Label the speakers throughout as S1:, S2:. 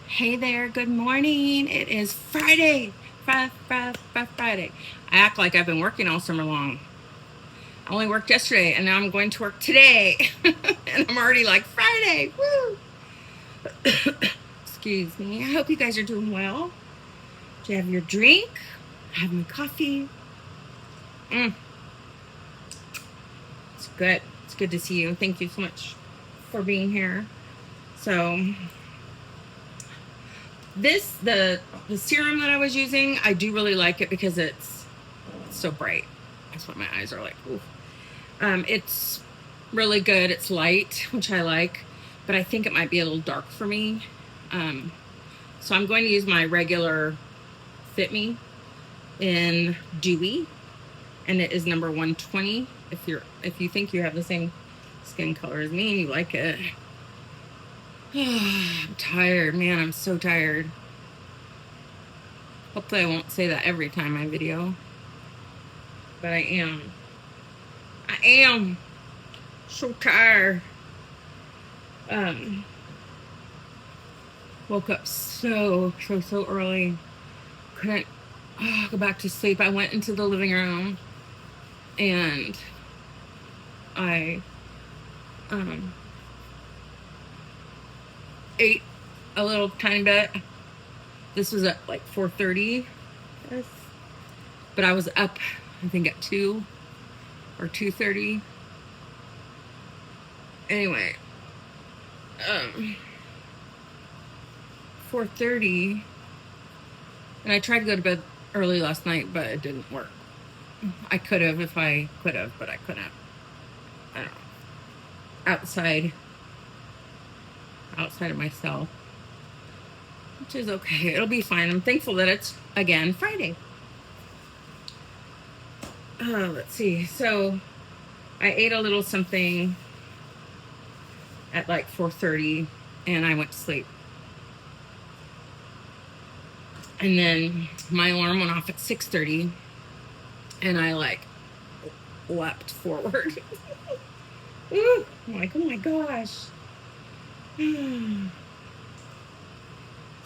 S1: Hey there, good morning. It is Friday. Friday. I act like I've been working all summer long. I only worked yesterday and now I'm going to work today. And I'm already like, Friday. Woo! Excuse me. I hope you guys are doing well. Do you have your drink? Have my coffee. It's good. It's good to see you. Thank you so much for being here. So the serum that I was using, I do really like it because it's so bright. That's what my eyes are like. Ooh. It's really good. It's light, which I like, but I think it might be a little dark for me. So I'm going to use my regular Fit Me in Dewy, and it is number 120. If you think you have the same skin color as me and you like it. I'm tired, man. I'm so tired. Hopefully I won't say that every time I video, but I am. I am so tired. Woke up so early. Couldn't go back to sleep. I went into the living room and I ate a little tiny bit. This was at like 4:30. Yes. But I was up, I think, at 2 or 2:30. Anyway, 4:30, and I tried to go to bed early last night, but it didn't work. I could have if I could have, but I couldn't. I don't know. Outside of myself, which is okay. It'll be fine. I'm thankful that it's again Friday. Let's see. So I ate a little something at like 4:30, and I went to sleep. And then my alarm went off at 6:30, and I like leapt forward. Ooh, I'm like, oh my gosh.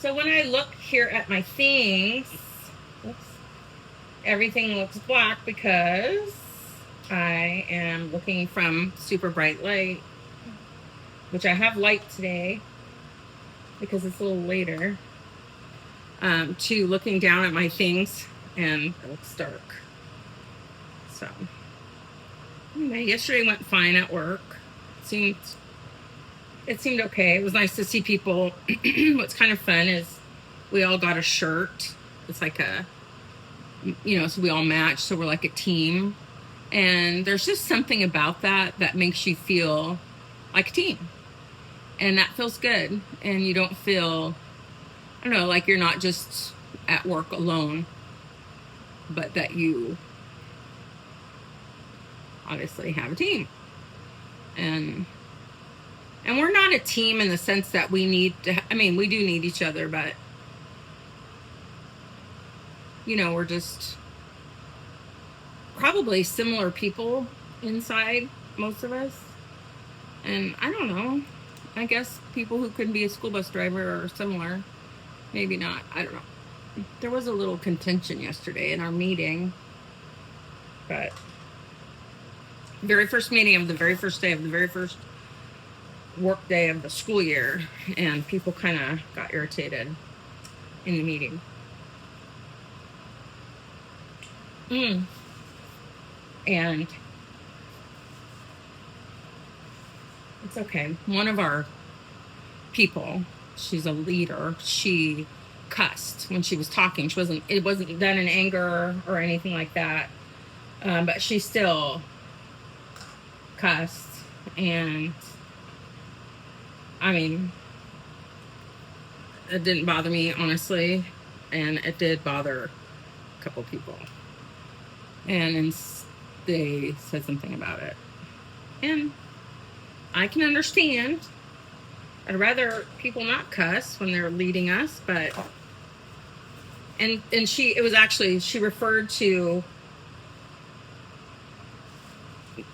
S1: So when I look here at my things, everything looks black because I am looking from super bright light, which I have light today because it's a little later, to looking down at my things, and it looks dark. So anyway, yesterday went fine at work. It seemed okay. It was nice to see people. What's kind of fun is we all got a shirt. It's like so we all match, so we're like a team. And there's just something about that makes you feel like a team. And that feels good. And you don't feel, I don't know, like you're not just at work alone, but that you obviously have a team. And we're not a team in the sense that we need to, we do need each other, but we're just probably similar people inside, most of us. And I don't know, I guess people who couldn't be a school bus driver are similar. Maybe not. I don't know. There was a little contention yesterday in our meeting, but very first meeting of the very first day of the very first work day of the school year, and people kind of got irritated in the meeting. And it's okay. One of our people, she's a leader, she cussed when she was talking. It wasn't done in anger or anything like that, but she still cussed. And it didn't bother me, honestly, and it did bother a couple people. And they said something about it, and I can understand. I'd rather people not cuss when they're leading us, but she referred to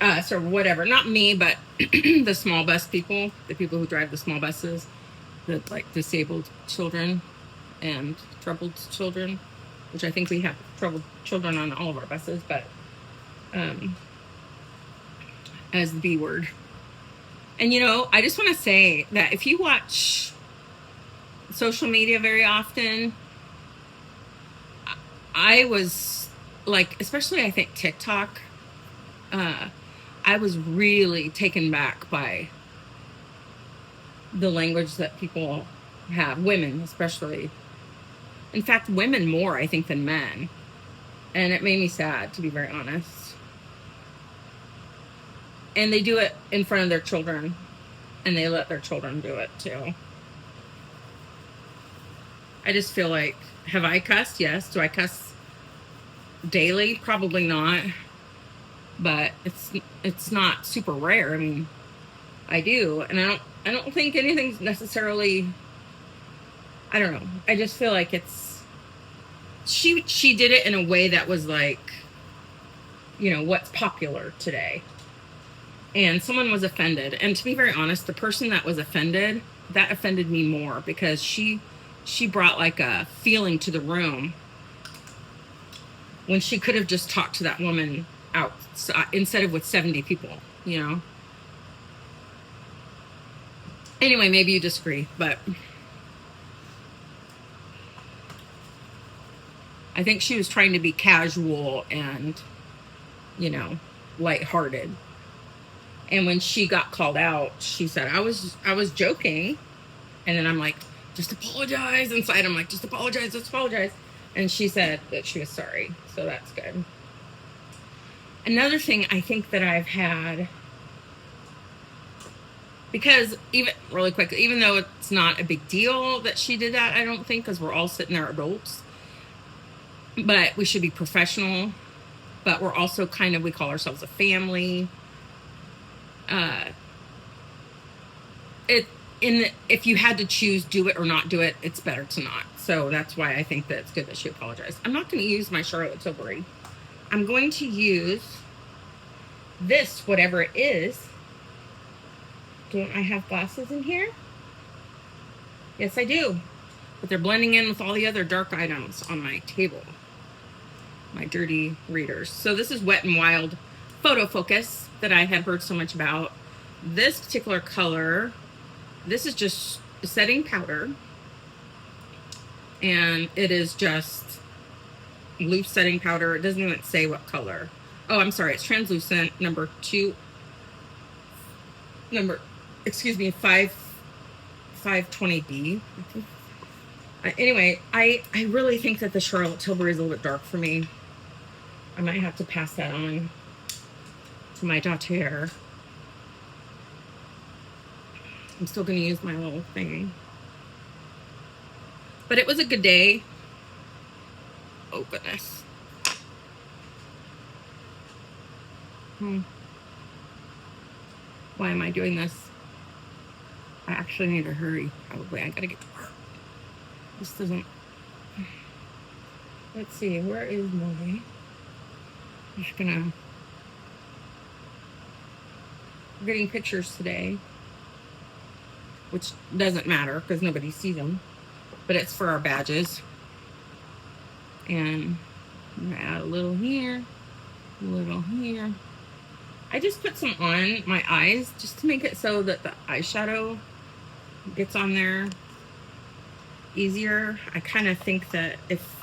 S1: us or whatever, not me, but the small bus people, the people who drive the small buses. the like disabled children and troubled children, which I think we have troubled children on all of our buses, but as the B word. And you know, I just want to say that if you watch social media very often, I was like, especially I think TikTok, I was really taken back by the language that people have, women especially. In fact, women more, I think, than men. And it made me sad, to be very honest. And they do it in front of their children, and they let their children do it too. I just feel like, have I cussed? Yes. Do I cuss daily? Probably not. But it's not super rare. I mean, I do, and I don't think anything's necessarily, I don't know. I just feel like it's she did it in a way that was like, you know, what's popular today. And someone was offended. And to be very honest, the person that was offended, that offended me more, because she brought like a feeling to the room when she could have just talked to that woman out instead of with 70 people, you know. Anyway, maybe you disagree, but I think she was trying to be casual and, you know, lighthearted. And when she got called out, she said, I was joking. And then I'm like, just apologize. Inside, I'm like, just apologize, just apologize. And she said that she was sorry. So that's good. Another thing I think that I've had, because even really quick, even though it's not a big deal that she did that, I don't think, because we're all sitting there adults, but we should be professional, but we're also kind of, we call ourselves a family. If you had to choose do it or not do it, it's better to not. So that's why I think that it's good that she apologized. I'm not going to use my Charlotte Tilbury. I'm going to use this, whatever it is. Don't I have glasses in here? Yes, I do. But they're blending in with all the other dark items on my table. My dirty readers. So this is Wet n Wild Photo Focus that I had heard so much about. This particular color, this is just setting powder. And it is just loose setting powder. It doesn't even say what color. Oh, I'm sorry. It's translucent. Number 520B. Anyway, I really think that the Charlotte Tilbury is a little bit dark for me. I might have to pass that on to my daughter. I'm still going to use my little thing. But it was a good day. Oh, goodness. Why am I doing this? I actually need to hurry, probably. I gotta get to work. This doesn't... Let's see, where is my... I'm just gonna... We're getting pictures today, which doesn't matter because nobody sees them, but it's for our badges. And I'm gonna add a little here, a little here. I just put some on my eyes just to make it so that the eyeshadow gets on there easier. I kind of think that if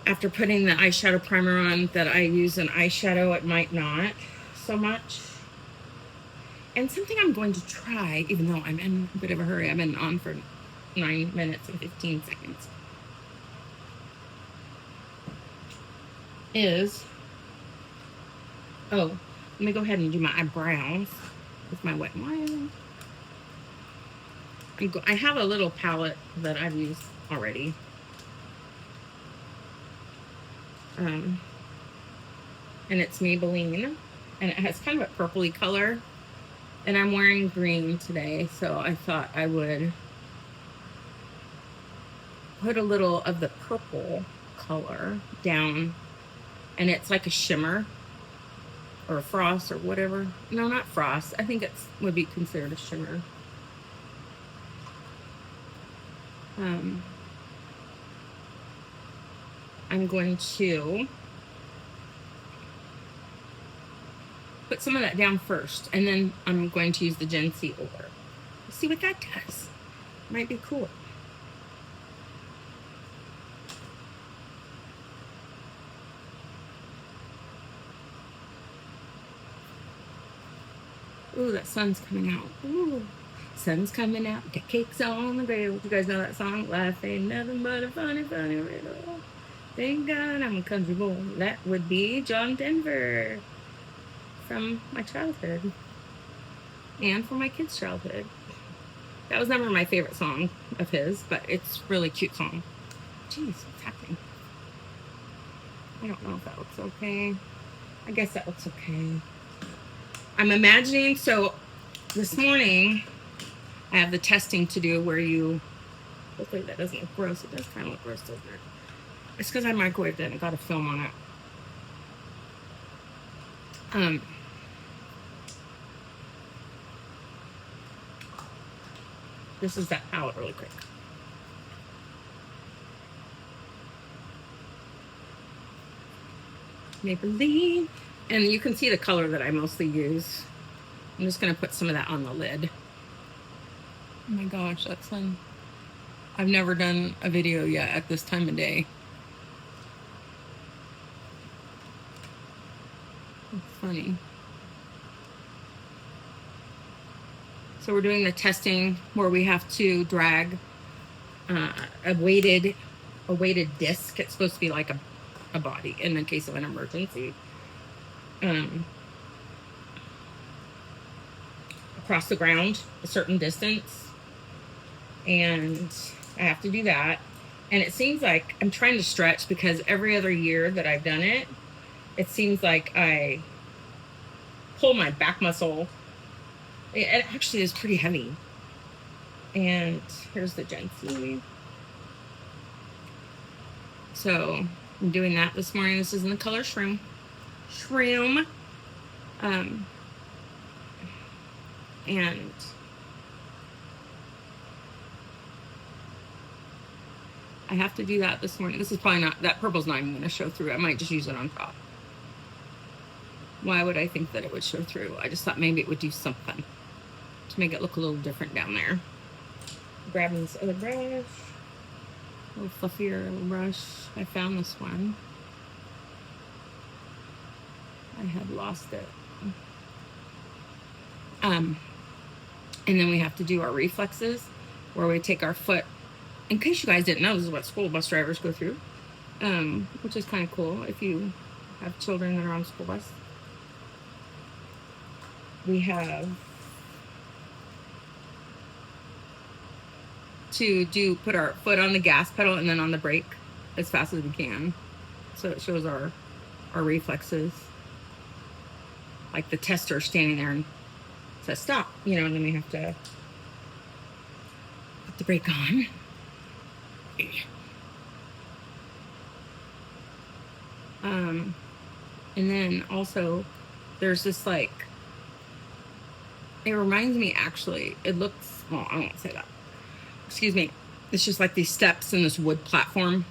S1: after putting the eyeshadow primer on that I use an eyeshadow, it might not so much. And something I'm going to try, even though I'm in a bit of a hurry, I've been on for 9 minutes and 15 seconds, is, oh, let me go ahead and do my eyebrows with my Wet n Wild. I have a little palette that I've used already. And it's Maybelline, and it has kind of a purpley color. And I'm wearing green today, so I thought I would put a little of the purple color down. And it's like a shimmer or a frost or whatever. No, not frost. I think it would be considered a shimmer. I'm going to put some of that down first, and then I'm going to use the Gen C over. We'll see what that does. Might be cool. Ooh, that sun's coming out. Ooh, sun's coming out. Got cakes on the grill. You guys know that song? Life ain't nothing but a funny, funny riddle. Thank God I'm a country boy. That would be John Denver from my childhood and from my kids' childhood. That was never my favorite song of his, but it's a really cute song. Jeez, what's happening? I don't know if that looks okay. I guess that looks okay. I'm imagining, so this morning I have the testing to do where you, hopefully that doesn't look gross. It does kind of look gross, doesn't it? It's because I microwaved it and got a film on it. This is that palette really quick. Maybelline. And you can see the color that I mostly use. I'm just going to put some of that on the lid. Oh my gosh, that's fun. I've never done a video yet at this time of day. It's funny. So we're doing the testing where we have to drag a weighted disc. It's supposed to be like a body in the case of an emergency. Across the ground a certain distance, and I have to do that. And it seems like I'm trying to stretch because every other year that I've done it, it seems like I pull my back muscle. It actually is pretty heavy. And here's the Gen C. So I'm doing that this morning. This is in the color Shroom. And I have to do that this morning. This is probably not, that purple's not even going to show through. I might just use it on top. Why would I think that it would show through? I just thought maybe it would do something to make it look a little different down there. Grabbing this other brush, a little fluffier brush. I found this one. I had lost it. And then we have to do our reflexes, where we take our foot. In case you guys didn't know, this is what school bus drivers go through, which is kind of cool if you have children that are on school bus. We have to put our foot on the gas pedal and then on the brake as fast as we can. So it shows our reflexes. Like the tester standing there and says stop, and then we have to put the brake on. And then also there's this, like, it reminds me, actually, it looks, well, I won't say that. Excuse me. It's just like these steps in this wood platform,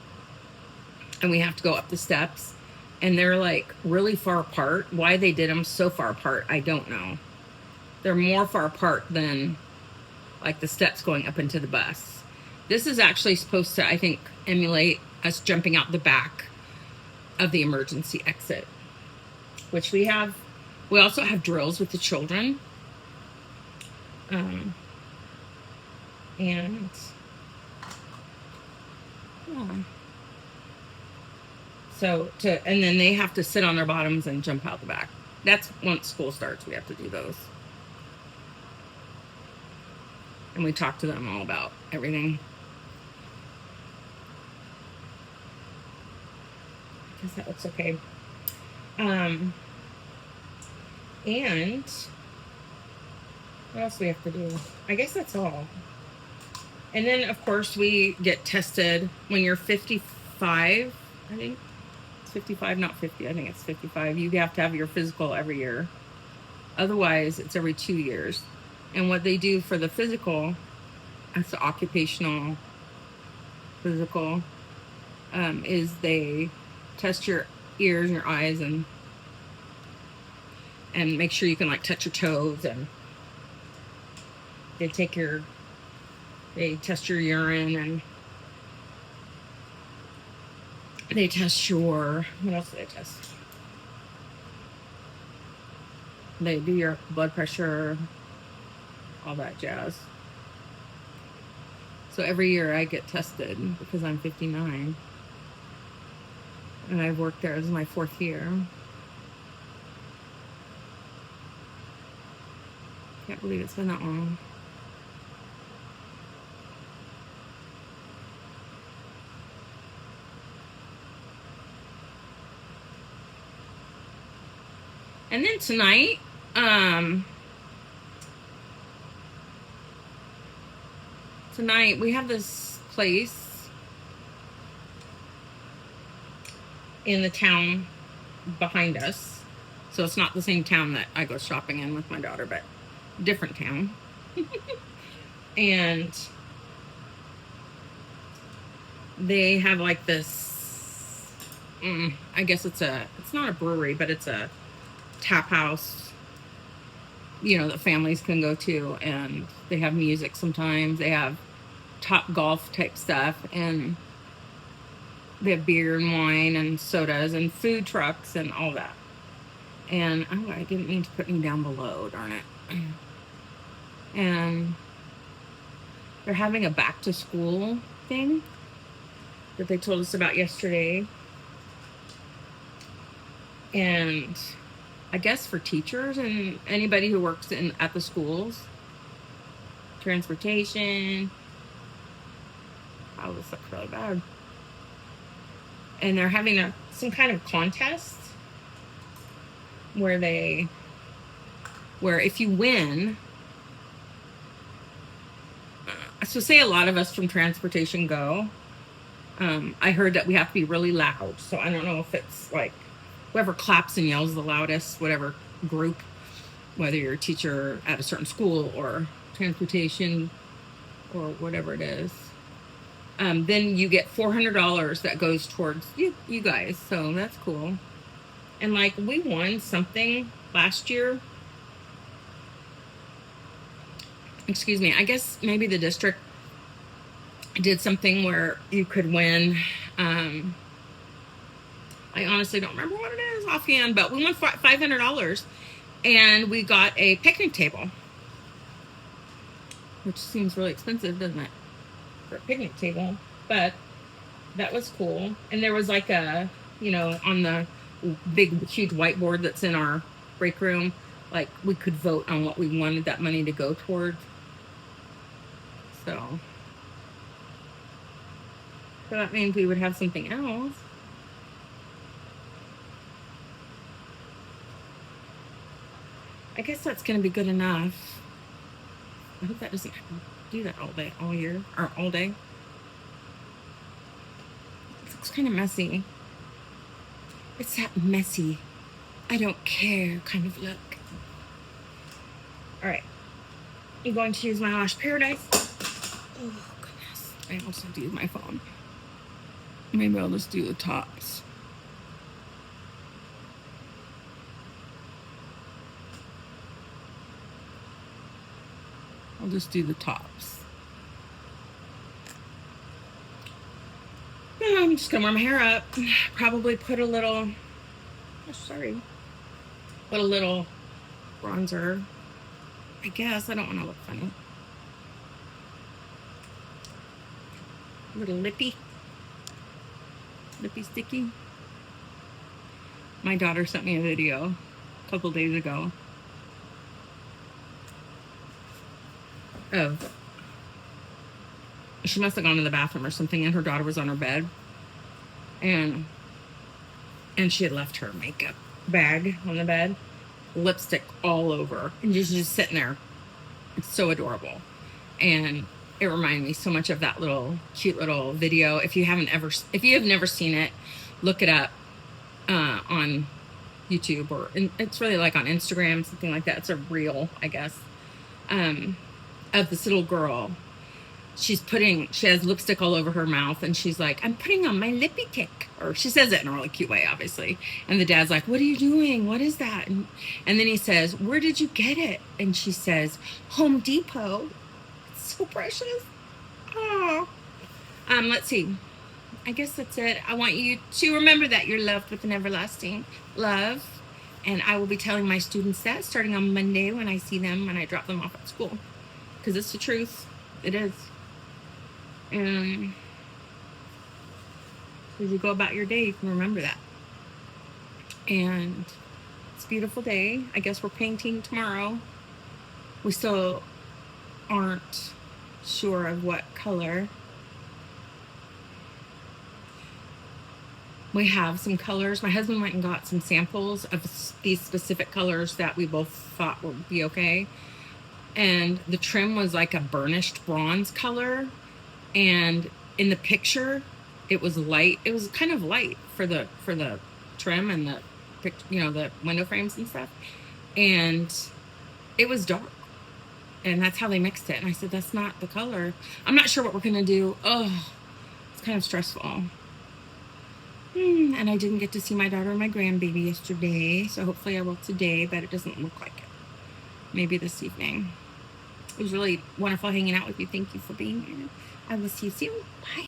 S1: and we have to go up the steps, and they're like really far apart. Why they did them so far apart, I don't know. They're more far apart than like the steps going up into the bus. This is actually supposed to, I think, emulate us jumping out the back of the emergency exit, which we have. We also have drills with the children. And yeah. So and then they have to sit on their bottoms and jump out the back. That's once school starts, we have to do those. And we talk to them all about everything. I guess that looks okay. And what else do we have to do? I guess that's all. And then, of course, we get tested when you're 55, I think. It's 55, not 50. I think it's 55. You have to have your physical every year. Otherwise, it's every 2 years. And what they do for the physical, it's an occupational physical, is they test your ears and your eyes and make sure you can like touch your toes, and they test your urine, and they test your, what else do they test? They do your blood pressure, all that jazz. So every year I get tested because I'm 59. And I've worked there. This is my 4th year. Can't believe it's been that long. And then tonight, we have this place in the town behind us. So it's not the same town that I go shopping in with my daughter, but different town. And they have like this, I guess it's not a brewery, but it's a tap house, that families can go to, and they have music sometimes. They have Top Golf type stuff, and they have beer and wine and sodas and food trucks and all that. And I didn't mean to put me down below, darn it. And they're having a back to school thing that they told us about yesterday. And I guess for teachers and anybody who works at the schools, transportation. Oh, this looks really bad. And they're having some kind of contest where if you win, so say a lot of us from transportation go. I heard that we have to be really loud. So I don't know if it's like whoever claps and yells the loudest, whatever group, whether you're a teacher at a certain school or transportation or whatever it is, then you get $400 that goes towards you guys. So that's cool. And like we won something last year. Excuse me. I guess maybe the district did something where you could win. I honestly don't remember what it is offhand, but we won $500, and we got a picnic table, which seems really expensive, doesn't it, for a picnic table? But that was cool. And there was like on the big, huge whiteboard that's in our break room, like we could vote on what we wanted that money to go towards. So that means we would have something else. I guess that's going to be good enough. I hope that doesn't do that all year, or all day. It looks kind of messy. It's that messy, I don't care kind of look. All right. I'm going to use my Lash Paradise. Oh, goodness. I also have to use my phone. Maybe I'll just do the tops. I'll just do the tops. I'm just gonna warm my hair up. Probably put a little, put a little bronzer. I guess I don't want to look funny. A little lippy sticky. My daughter sent me a video a couple days ago of, she must have gone to the bathroom or something, and her daughter was on her bed, and she had left her makeup bag on the bed, lipstick all over, and just sitting there. It's so adorable, and it reminded me so much of that little cute little video. If you have never seen it, look it up on YouTube, or it's really like on Instagram, something like that. It's a reel, I guess, of this little girl she has lipstick all over her mouth, and she's like, I'm putting on my lippy tick. Or she says it in a really cute way, obviously. And the dad's like, what are you doing? What is that? And then he says, where did you get it? And she says, Home Depot. It's so precious. Oh. Let's see. I guess that's it. I want you to remember that you're loved with an everlasting love. And I will be telling my students that starting on Monday when I see them, when I drop them off at school. Because it's the truth. It is. And as you go about your day, you can remember that. And it's a beautiful day. I guess we're painting tomorrow. We still aren't sure of what color. We have some colors. My husband went and got some samples of these specific colors that we both thought would be okay. And the trim was like a burnished bronze color. And in the picture, it was light. It was kind of light for the trim and the window frames and stuff. And it was dark. And that's how they mixed it. And I said, that's not the color. I'm not sure what we're going to do. Oh, it's kind of stressful. And I didn't get to see my daughter and my grandbaby yesterday, so hopefully I will today, but it doesn't look like it. Maybe this evening. It was really wonderful hanging out with you. Thank you for being here. I will see you soon. Bye.